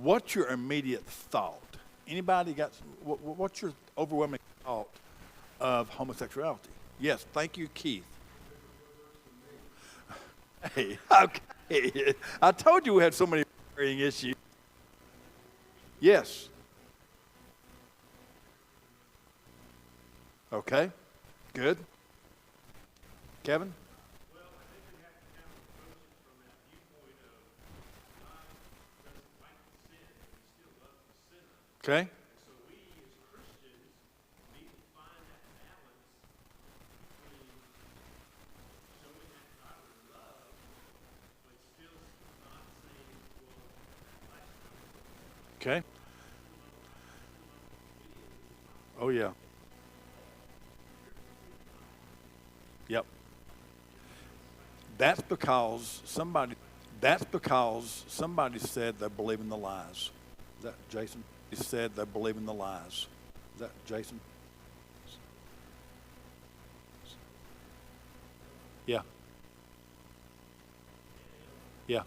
what's your immediate thought? Anybody got, what's your overwhelming thought of homosexuality? Yes, thank you, Keith. Hey, okay. I told you we had so many varying issues. Yes. Okay, good. Kevin? Well, I think we have to have an approach it from that viewpoint of God doesn't like the sin, but he still loves the sinner. Okay. And so we as Christians need to find that balance between showing that godly love, but still not saying, well, that lifestyle. Okay. Oh, yeah. Yep. That's because somebody said they believe in the lies. Is that Jason? He said they believe in the lies. Is that Jason? Yeah. Yeah.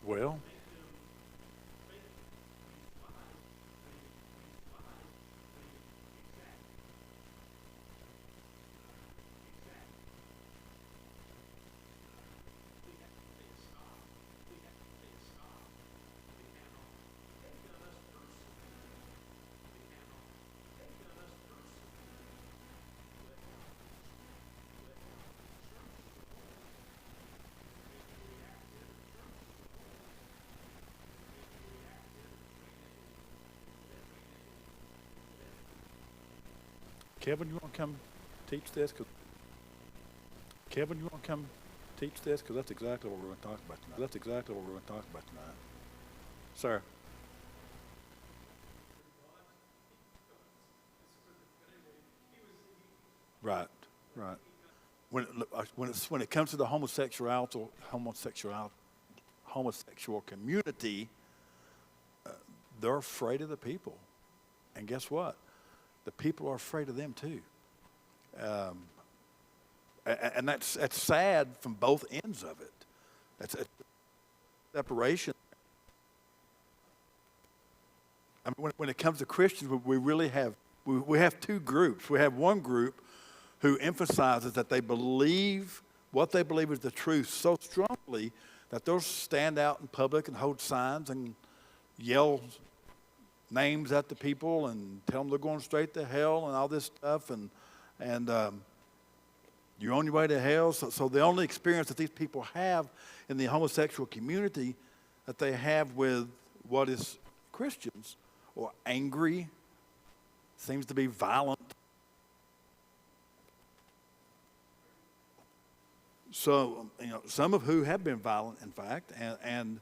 Well, Kevin, you want to come teach this? Kevin, you want to come teach this? Because that's exactly what we're going to talk about tonight. That's exactly what we're going to talk about tonight. Sir. Right, right. When it comes to the homosexual community, they're afraid of the people, and guess what? The people are afraid of them too. And that's sad from both ends of it. That's a separation. I mean, when it comes to Christians, we really have we have two groups. We have one group who emphasizes that they believe what they believe is the truth so strongly that they'll stand out in public and hold signs and yell names at the people and tell them they're going straight to hell and all this stuff, and you're on your way to hell. So the only experience that these people have in the homosexual community that they have with what is Christians, or angry, seems to be violent. So, some of who have been violent, in fact, and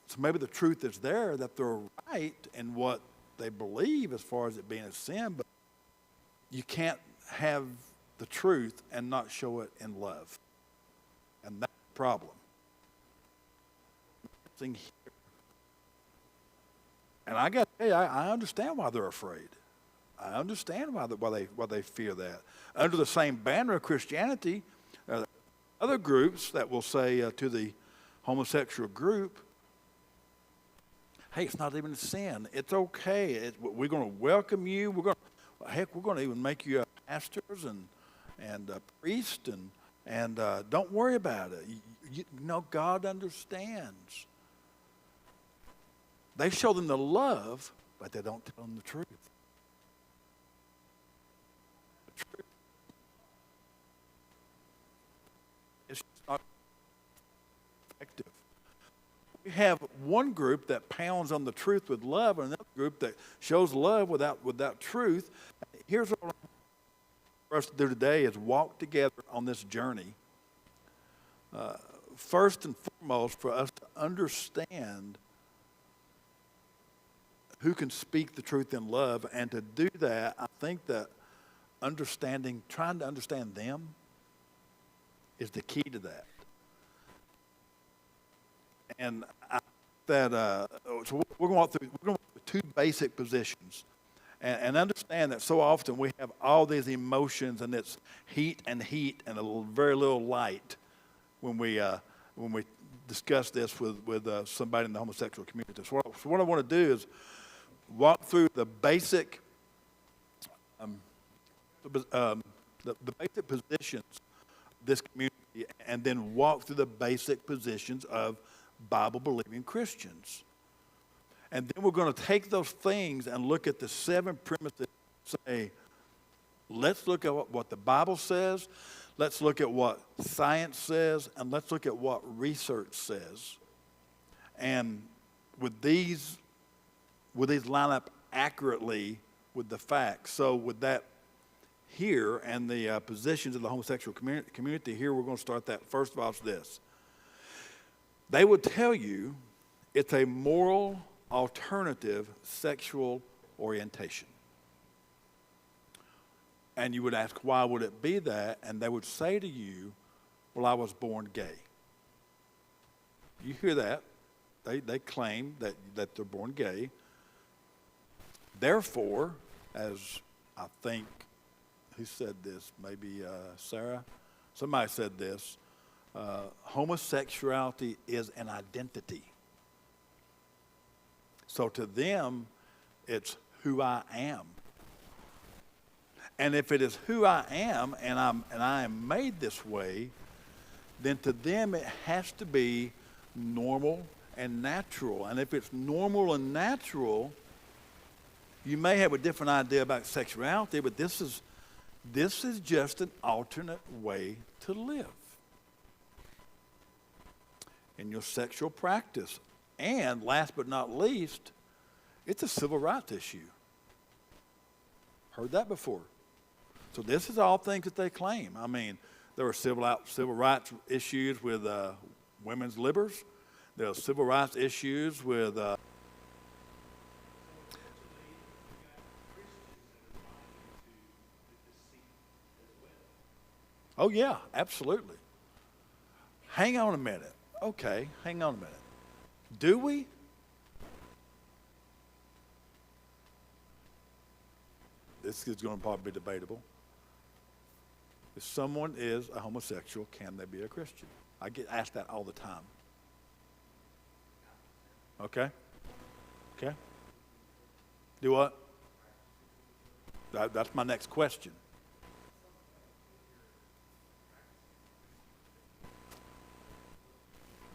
so maybe the truth is there that they're right in what they believe as far as it being a sin, but you can't have the truth and not show it in love. And that's the problem. And I got to tell you, I understand why they're afraid. I understand why they fear that. Under the same banner of Christianity, other groups that will say to the homosexual group, hey, it's not even a sin. It's okay. We're going to welcome you. We're going to even make you pastors and priests, and don't worry about it. You know, God understands. They show them the love, but they don't tell them the truth. The truth. It's not effective. We have one group that pounds on the truth with love, and another group that shows love without truth. Here's what I want for us to do today is walk together on this journey. First and foremost, for us to understand who can speak the truth in love, and to do that, I think that trying to understand them is the key to that. And that so we're going to walk through two basic positions, and understand that so often we have all these emotions, and it's heat and very little light when we discuss this with somebody in the homosexual community. So what I want to do is walk through the basic the basic positions of this community, and then walk through the basic positions of Bible-believing Christians. And then we're going to take those things and look at the 7 premises and say, let's look at what the Bible says, let's look at what science says, and let's look at what research says. And with these line up accurately with the facts. So with that here and the positions of the homosexual community here, we're going to start that. First of all, it's this. They would tell you it's a moral alternative sexual orientation. And you would ask, why would it be that? And they would say to you, well, I was born gay. You hear that. They claim that they're born gay. Therefore, as I think, who said this? Maybe Sarah? Somebody said this. Homosexuality is an identity. So to them, it's who I am. And if it is who I am, and I am made this way, then to them it has to be normal and natural. And if it's normal and natural, you may have a different idea about sexuality, but this is just an alternate way to live in your sexual practice. And last but not least, it's a civil rights issue. Heard that before. So this is all things that they claim. I mean, there are civil rights issues with women's livers. There are civil rights issues with oh, yeah, absolutely. Hang on a minute. Okay, hang on a minute. Do we? This is going to probably be debatable. If someone is a homosexual, can they be a Christian? I get asked that all the time. Okay? Okay? Do what? That's my next question.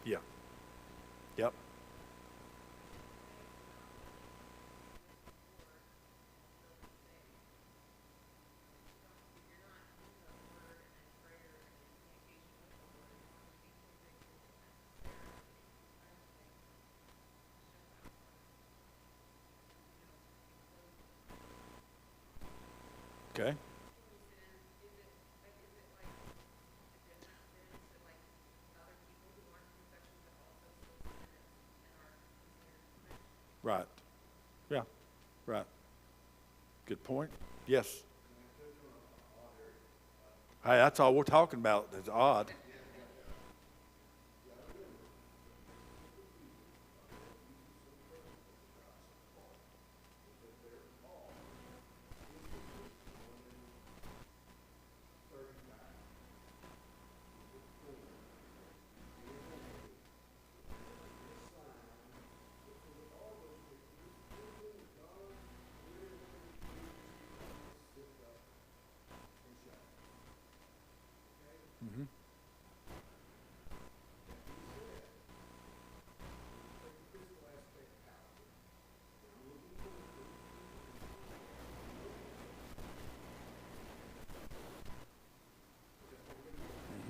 Yeah. Yep. Okay. Right. Yeah. Right. Good point. Yes. Hey, that's all we're talking about. It's odd. Mm-hmm.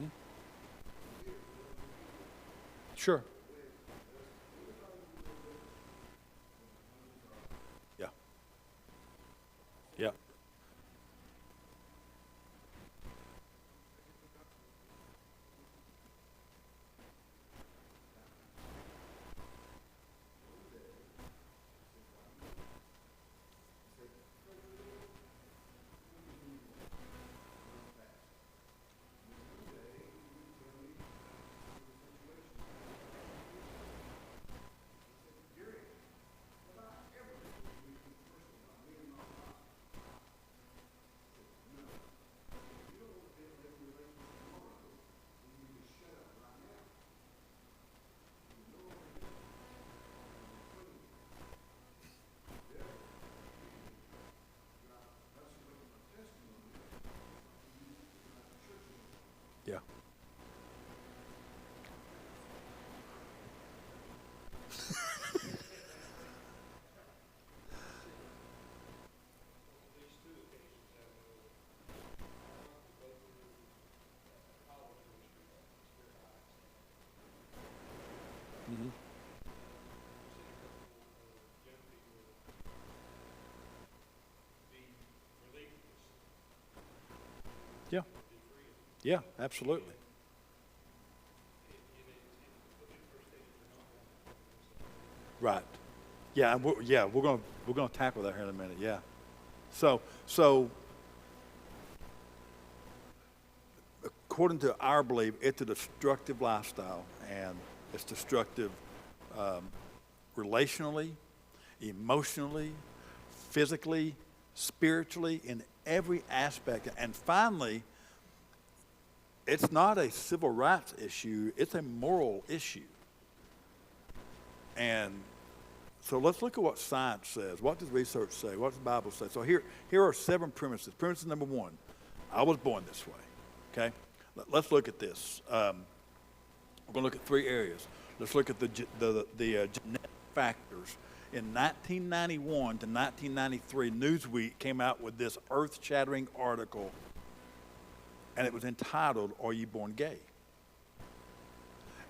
Mm-hmm. Sure. Yeah. Yeah. Yeah. Hmm. Yeah. Yeah, absolutely. Right. Yeah, and we're gonna tackle that here in a minute. Yeah. So according to our belief, it's a destructive lifestyle, and it's destructive um, relationally, emotionally, physically, spiritually, in every aspect. And finally, it's not a civil rights issue; it's a moral issue. And so let's look at what science says. What does research say? What does the Bible say? So here are 7 premises. Premise number 1, I was born this way. Okay? Let's look at this. We're going to look at 3 areas. Let's look at the genetic factors. In 1991 to 1993, Newsweek came out with this earth-shattering article, and it was entitled, "Are You Born Gay?"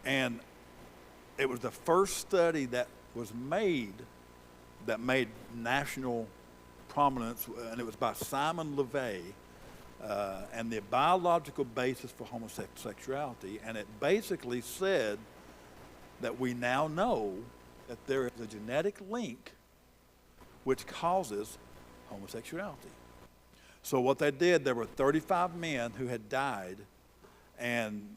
And it was the first study that was made that made national prominence, and it was by Simon LeVay, and the biological basis for homosexuality. And it basically said that we now know that there is a genetic link which causes homosexuality. So what they did, there were 35 men who had died, and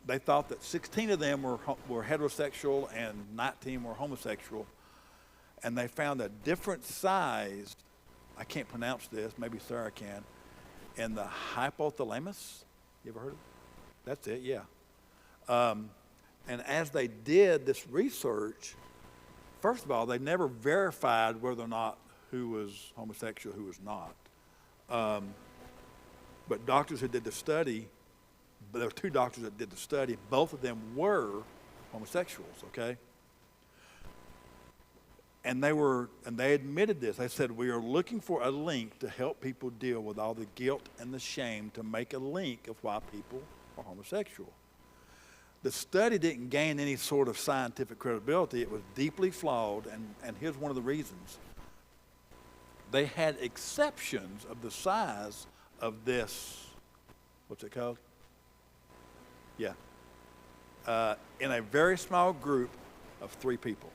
they thought that 16 of them were heterosexual and 19 were homosexual. And they found a different size, I can't pronounce this, maybe Sarah can, in the hypothalamus. You ever heard of it? That's it, yeah. And as they did this research, first of all, they never verified whether or not who was homosexual, who was not. But doctors who did the study, but there were 2 doctors that did the study. Both of them were homosexuals, okay? And they admitted this. They said, we are looking for a link to help people deal with all the guilt and the shame, to make a link of why people are homosexual. The study didn't gain any sort of scientific credibility. It was deeply flawed, and here's one of the reasons. They had exceptions of the size of this, what's it called? Yeah. In a very small group of 3 people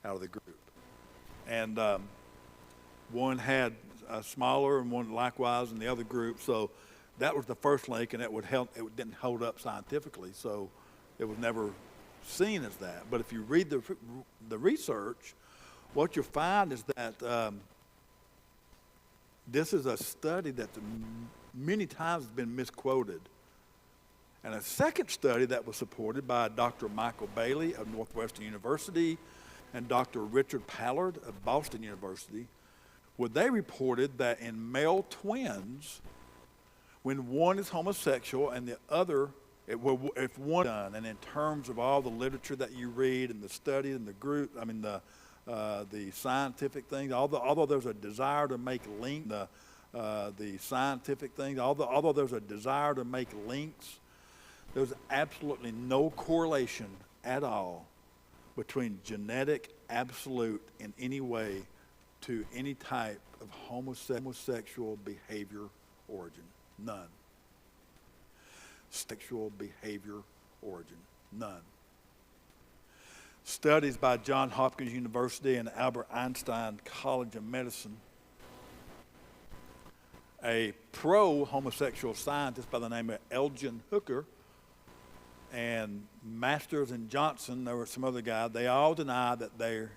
out of the group. And one had a smaller and one likewise in the other group. So that was the first link, and it didn't hold up scientifically. So it was never seen as that. But if you read the research, what you'll find is that this is a study that many times has been misquoted. And a second study that was supported by Dr. Michael Bailey of Northwestern University and Dr. Richard Pallard of Boston University, where they reported that in male twins, when one is homosexual and the other, if one done, and in terms of all the literature that you read and the study and the group, I mean the scientific things, although there's a desire to make links, the scientific things, although there's a desire to make links, there's absolutely no correlation at all between genetic absolute in any way to any type of homosexual behavior origin. None. Sexual behavior origin. None. Studies by Johns Hopkins University and Albert Einstein College of Medicine. A pro-homosexual scientist by the name of Elgin Hooker and Masters and Johnson, there were some other guys, they all deny that there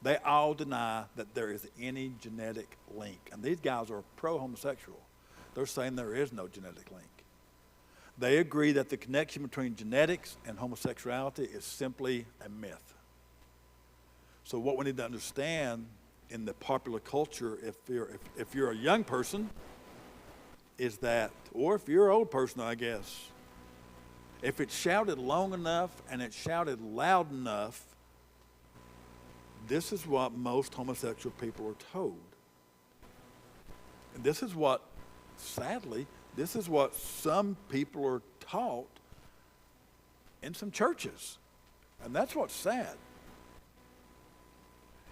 is any genetic link. And these guys are pro-homosexual. They're saying there is no genetic link. They agree that the connection between genetics and homosexuality is simply a myth. So what we need to understand in the popular culture, if you're a young person is that, or if you're an old person, I guess, if it's shouted long enough and it's shouted loud enough, this is what most homosexual people are told. And this is what, sadly, this is what some people are taught in some churches. And that's what's sad.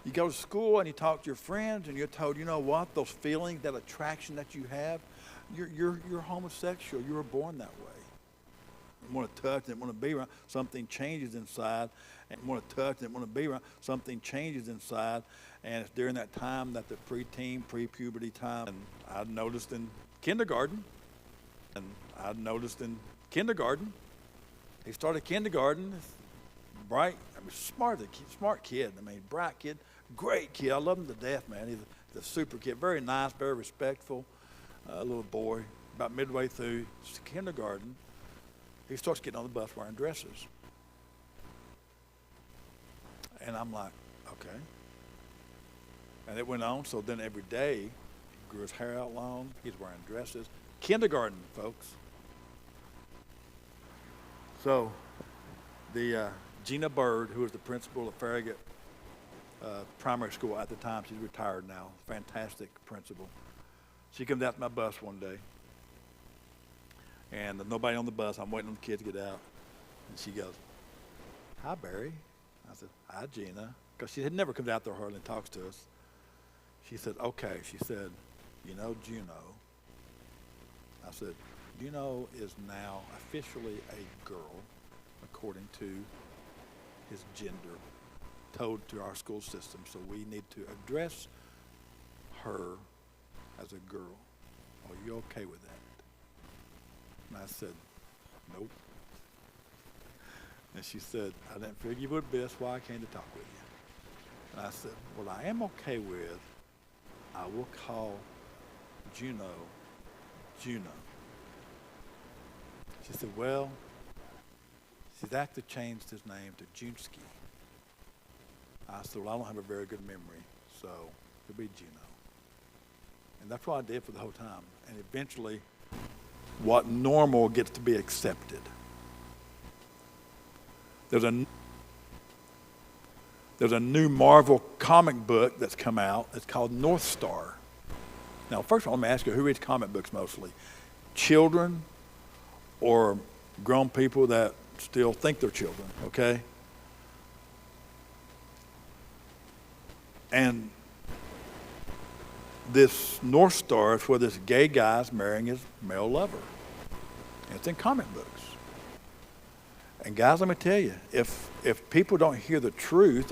You go to school and you talk to your friends and you're told, you know what, those feelings, that attraction that you have, you're homosexual. You were born that way. You want to touch and want to be around. Something changes inside. And you want to touch and want to be around. Something changes inside. And it's during that time, that the preteen, pre-puberty time. And I noticed in kindergarten. He started kindergarten. Bright, smart kid. Bright kid, great kid. I love him to death, man. He's a super kid, very nice, very respectful little boy. About midway through kindergarten, he starts getting on the bus wearing dresses. And I'm like, okay. And it went on, so then every day, he grew his hair out long. He's wearing dresses. Kindergarten, folks. So, the Gina Bird, who was the principal of Farragut Primary School at the time, she's retired now, fantastic principal. She comes out to my bus one day, and there's nobody on the bus. I'm waiting on the kids to get out, and she goes, "Hi, Barry." I said, "Hi, Gina," because she had never come out there hardly and talks to us. She said, "Okay." She said, "You know, Juno." I said, "Juno is now officially a girl, according to his gender, told to our school system. So we need to address her as a girl. Are you okay with that?" And I said, "Nope." And she said, "I didn't figure you would be. That's why I came to talk with you." And I said, "What I am okay with, I will call Juno, Juno." She said, "Well, he's actually changed his name to Junsky." I said, "Well, I don't have a very good memory, so it'll be Juno." And that's what I did for the whole time. And eventually, what normal gets to be accepted. There's a new Marvel comic book that's come out. It's called North Star. Now, first of all, let me ask you, who reads comic books mostly? Children or grown people that still think they're children, okay? And this North Star is where this gay guy's marrying his male lover. And it's in comic books. And guys, let me tell you, if people don't hear the truth,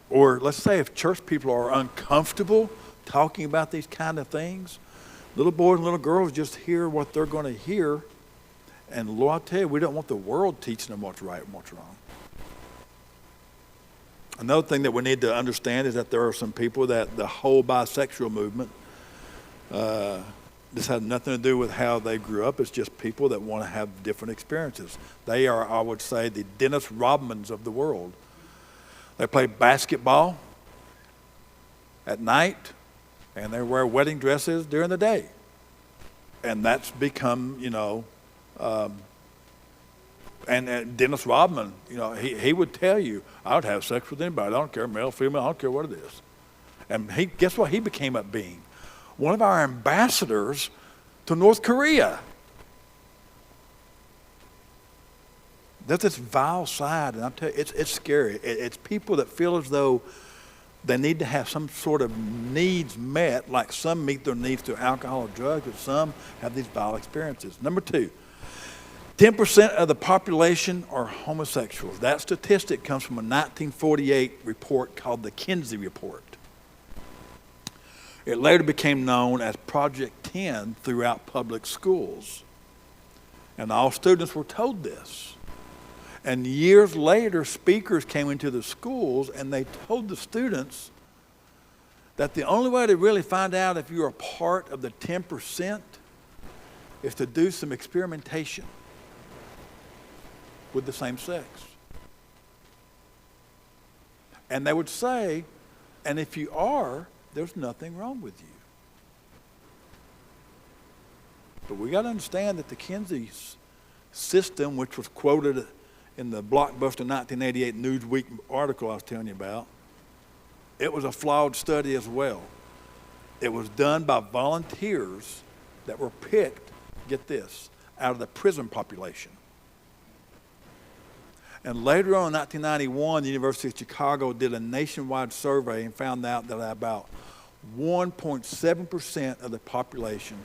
or let's say if church people are uncomfortable talking about these kind of things, little boys and little girls just hear what they're going to hear. And Lord, I tell you, we don't want the world teaching them what's right and what's wrong. Another thing that we need to understand is that there are some people that the whole bisexual movement, this has nothing to do with how they grew up. It's just people that want to have different experiences. They are, I would say, the Dennis Rodmans of the world. They play basketball at night, and they wear wedding dresses during the day. And that's become, and Dennis Rodman, he would tell you, "I would have sex with anybody. I don't care, male, female, I don't care what it is." And guess what he became up being? One of our ambassadors to North Korea. There's this vile side, and I'm telling you, it's scary. It's people that feel as though they need to have some sort of needs met, like some meet their needs through alcohol or drugs, but some have these vile experiences. Number 2, 10% of the population are homosexuals. That statistic comes from a 1948 report called the Kinsey Report. It later became known as Project 10 throughout public schools. And all students were told this. And years later, speakers came into the schools and they told the students that the only way to really find out if you're a part of the 10% is to do some experimentation with the same sex. And they would say, and if you are, there's nothing wrong with you. But we got to understand that the Kinsey system, which was quoted in the blockbuster 1988 Newsweek article I was telling you about, it was a flawed study as well. It was done by volunteers that were picked, get this, out of the prison population. And later on in 1991, the University of Chicago did a nationwide survey and found out that about 1.7% of the population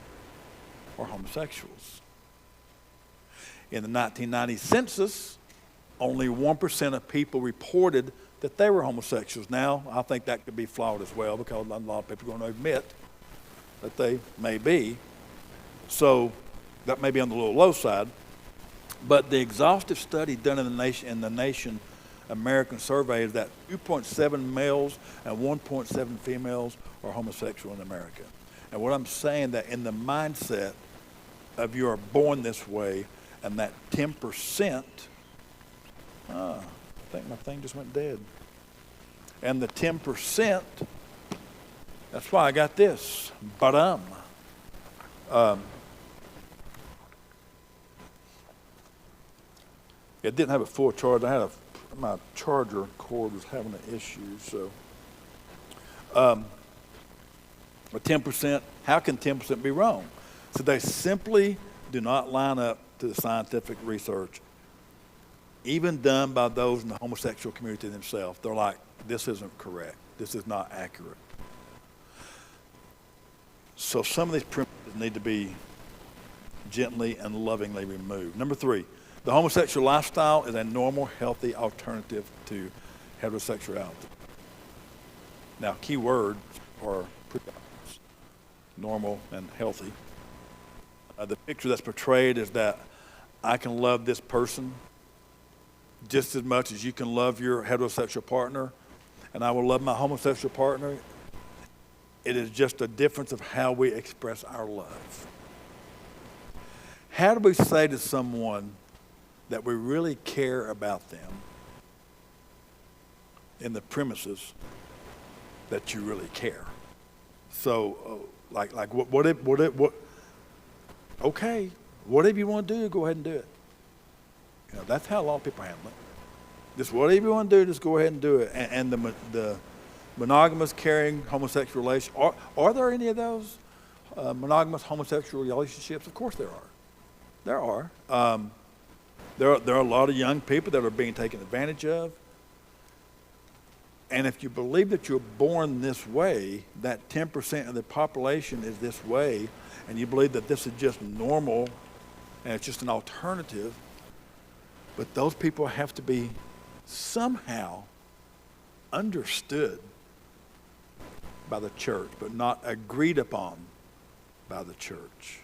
are homosexuals. In the 1990 census, only 1% of people reported that they were homosexuals. Now, I think that could be flawed as well because a lot of people are going to admit that they may be. So that may be on the little low side. But the exhaustive study done in the nation American survey is that 2.7 males and 1.7 females are homosexual in America. And what I'm saying that in the mindset of you are born this way, and that 10%, I think my thing just went dead. And the 10%, that's why I got this, it didn't have a full charge. My charger cord was having an issue, so. But 10%, how can 10% be wrong? So they simply do not line up to the scientific research, even done by those in the homosexual community themselves. They're like, this isn't correct. This is not accurate. So some of these premises need to be gently and lovingly removed. Number 3, the homosexual lifestyle is a normal, healthy alternative to heterosexuality. Now, key words are pretty obvious: normal and healthy. The picture that's portrayed is that I can love this person just as much as you can love your heterosexual partner, and I will love my homosexual partner. It is just a difference of how we express our love. How do we say to someone that we really care about them in the premises that you really care? So, okay, whatever you want to do, go ahead and do it. You know, that's how a lot of people handle it. Just whatever you want to do, just go ahead and do it. And the monogamous, caring, homosexual relations, are there any of those monogamous, homosexual relationships? Of course there are. There are. There are a lot of young people that are being taken advantage of. And if you believe that you're born this way, that 10% of the population is this way, and you believe that this is just normal and it's just an alternative, but those people have to be somehow understood by the church, but not agreed upon by the church.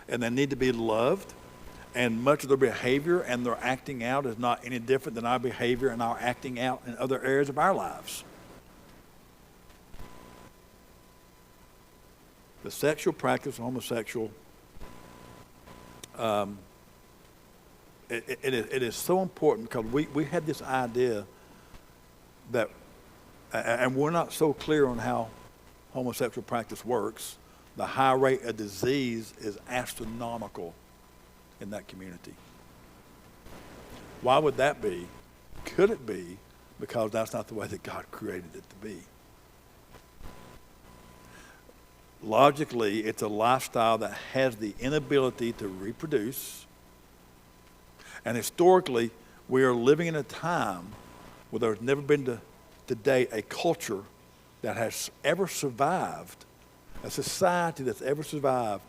And they need to be loved, and much of their behavior and their acting out is not any different than our behavior and our acting out in other areas of our lives. The sexual practice of homosexual, it is so important because we had this idea that, and we're not so clear on how homosexual practice works. The high rate of disease is astronomical in that community. Why would that be? Could it be because that's not the way that God created it to be? Logically, it's a lifestyle that has the inability to reproduce. And historically, we are living in a time where there's never been to date a culture that has ever survived, a society that's ever survived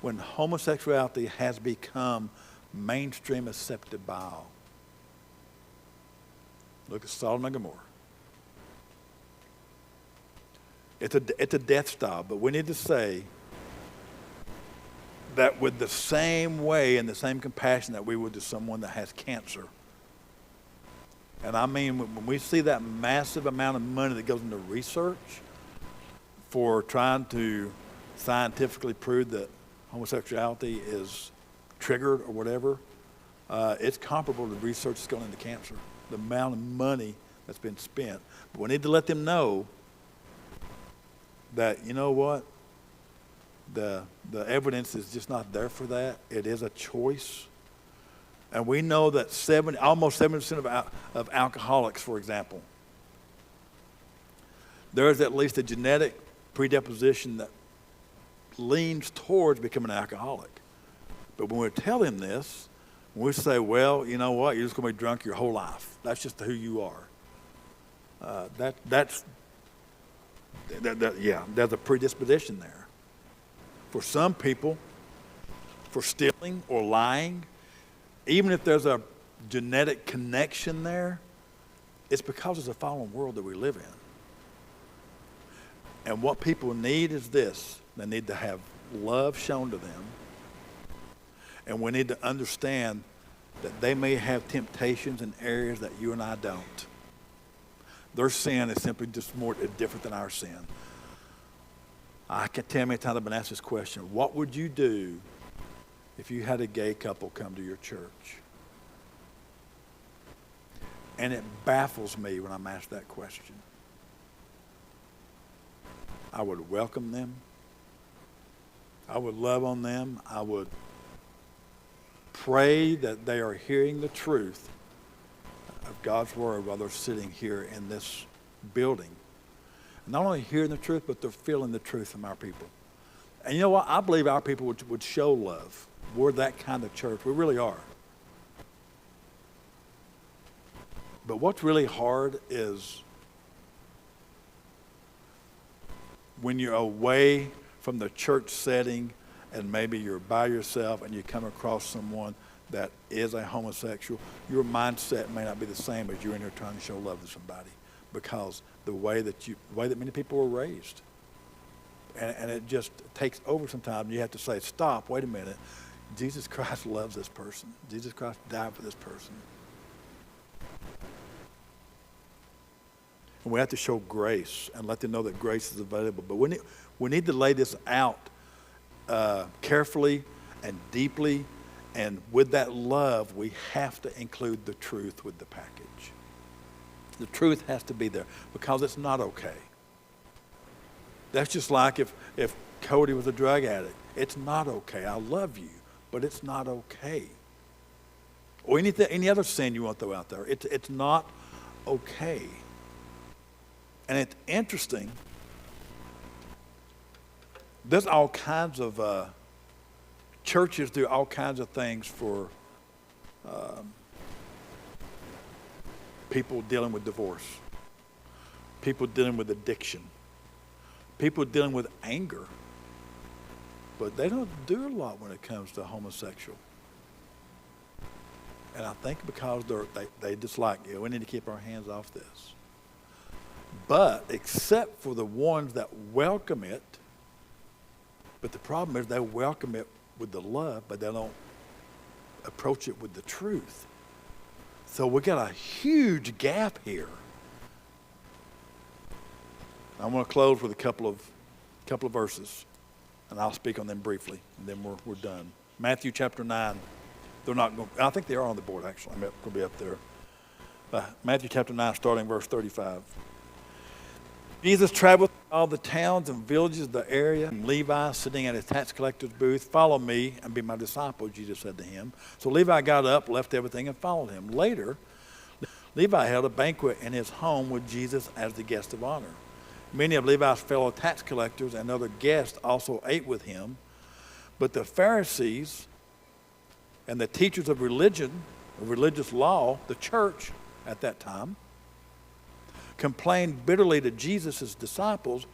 when homosexuality has become mainstream accepted by all. Look at Sodom and Gomorrah. It's a death style, but we need to say that with the same way and the same compassion that we would to someone that has cancer. And I mean, when we see that massive amount of money that goes into research for trying to scientifically prove that homosexuality is triggered or whatever, it's comparable to the research that's going into cancer, the amount of money that's been spent. But we need to let them know that, you know what, the evidence is just not there for that. It is a choice. And we know that almost 70% of alcoholics, for example, there is at least a genetic predisposition that leans towards becoming an alcoholic. But when we tell them this, we say, well, you know what, you're just going to be drunk your whole life. That's just who you are. There's a predisposition there. For some people, for stealing or lying, even if there's a genetic connection there, it's because it's a fallen world that we live in. And what people need is this. They need to have love shown to them. And we need to understand that they may have temptations in areas that you and I don't. Their sin is simply just more different than our sin. I can't tell you how many times I've been asked this question. What would you do if you had a gay couple come to your church? And it baffles me when I'm asked that question. I would welcome them. I would love on them. I would pray that they are hearing the truth of God's word while they're sitting here in this building. Not only hearing the truth, but they're feeling the truth from our people. And you know what? I believe our people would show love. We're that kind of church. We really are. But what's really hard is when you're away from the church setting and maybe you're by yourself and you come across someone that is a homosexual, your mindset may not be the same as you're in here trying to show love to somebody, because the way that many people were raised. And it just takes over sometimes. You have to say, stop, wait a minute. Jesus Christ loves this person. Jesus Christ died for this person. And we have to show grace and let them know that grace is available. But we need to lay this out carefully and deeply. And with that love, we have to include the truth with the package. The truth has to be there because it's not okay. That's just like if Cody was a drug addict. It's not okay. I love you, but it's not okay. Or any other sin you want to throw out there. It's not okay. And it's interesting. There's all kinds of churches do all kinds of things for people dealing with divorce, people dealing with addiction, people dealing with anger. But they don't do a lot when it comes to homosexual. And I think because they just like, we need to keep our hands off this. But except for the ones that welcome it, but the problem is they welcome it with the love, but they don't approach it with the truth. So we got a huge gap here. I want to close with a couple of verses, and I'll speak on them briefly, and then we're done. Matthew chapter 9. They're not going. I think they are on the board actually. I'm going to be up there. Matthew chapter 9, starting verse 35. Jesus traveled through all the towns and villages of the area. And Levi, sitting at a tax collector's booth, "Follow me and be my disciple," Jesus said to him. So Levi got up, left everything, and followed him. Later, Levi held a banquet in his home with Jesus as the guest of honor. Many of Levi's fellow tax collectors and other guests also ate with him. But the Pharisees and the teachers of religion, of religious law, the church at that time, complained bitterly to Jesus' disciples